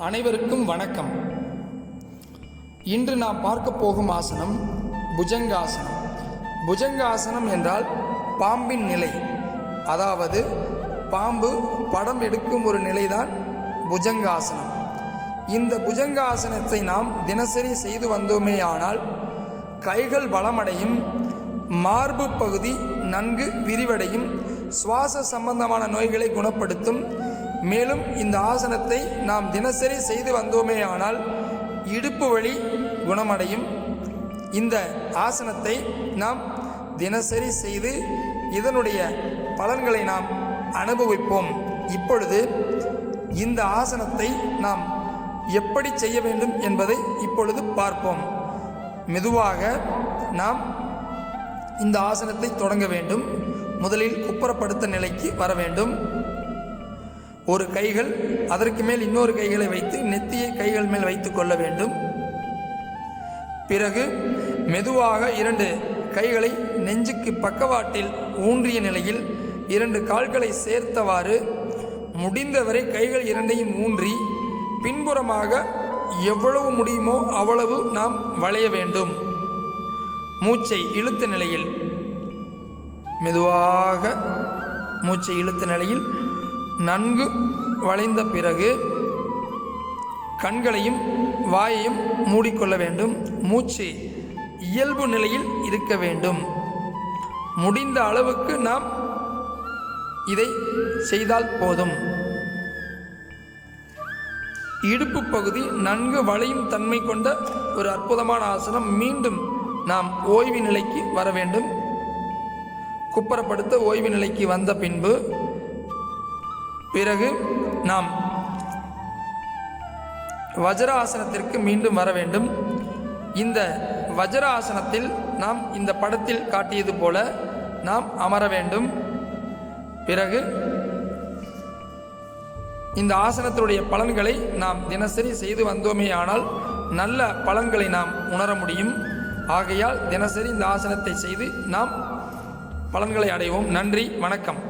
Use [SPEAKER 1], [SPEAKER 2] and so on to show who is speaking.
[SPEAKER 1] அனைவருக்கும் வணக்கம். இன்று நாம் பார்க்க போகும் ஆசனம் புஜங்காசனம். புஜங்காசனம் என்றால் பாம்பின் நிலை, அதாவது பாம்பு படம் எடுக்கும் ஒரு நிலைதான் புஜங்காசனம். இந்த புஜங்காசனத்தை நாம் தினசரி செய்து வந்தோமேயானால் கைகள் பலமடையும், மார்பு பகுதி நன்கு விரிவடையும், சுவாச சம்பந்தமான நோய்களை குணப்படுத்தும். மேலும் இந்த ஆசனத்தை நாம் தினசரி செய்து வந்தோமேயானால் இடுப்பு வலி குணமடையும். இந்த ஆசனத்தை நாம் தினசரி செய்து இதனுடைய பலன்களை நாம் அனுபவிப்போம். இப்பொழுது இந்த ஆசனத்தை நாம் எப்படி செய்ய வேண்டும் என்பதை இப்பொழுது பார்ப்போம். மெதுவாக நாம் இந்த ஆசனத்தை தொடங்க வேண்டும். முதலில் குப்புறப்படுத்த நிலைக்கு வர வேண்டும். ஒரு கைகள் அதற்கு மேல் இன்னொரு கைகளை வைத்து நெத்தியை கைகள் மேல் வைத்து கொள்ள வேண்டும். பிறகு மெதுவாக 2 கைகளை நெஞ்சுக்கு பக்கவாட்டில் ஊன்றிய நிலையில் 2 கால்களை சேர்த்தவாறு முடிந்தவரை கைகள் 2ஐயும் ஊன்றி பின்புறமாக எவ்வளவு முடியுமோ அவ்வளவு நாம் வளைய வேண்டும். மூச்சை இழுத்த நிலையில் மெதுவாக மூச்சை இழுத்த நிலையில் நன்கு வளைந்த பிறகு கண்களையும் வாயையும் மூடிக்கொள்ள வேண்டும். மூச்சு இயல்பு நிலையில் இருக்க வேண்டும். முடிந்த அளவுக்கு நாம் இதை செய்தால் போதும். இடுப்பு பகுதி நன்கு வளையும் தன்மை கொண்ட ஒரு அற்புதமான ஆசனம். மீண்டும் நாம் ஓய்வு நிலைக்கு வர வேண்டும். குப்புறப்படுத்த ஓய்வு நிலைக்கு வந்த பின்பு பிறகு நாம் வஜ்ர ஆசனத்திற்கு மீண்டும் வர வேண்டும். இந்த வஜ்ர ஆசனத்தில் நாம் இந்த படத்தில் காட்டியது போல நாம் அமர வேண்டும். பிறகு இந்த ஆசனத்தினுடைய பலன்களை நாம் தினசரி செய்து வந்தோமேயானால் நல்ல பலன்களை நாம் உணர முடியும். ஆகையால் தினசரி இந்த ஆசனத்தை செய்து நாம் பலன்களை அடைவோம். நன்றி, வணக்கம்.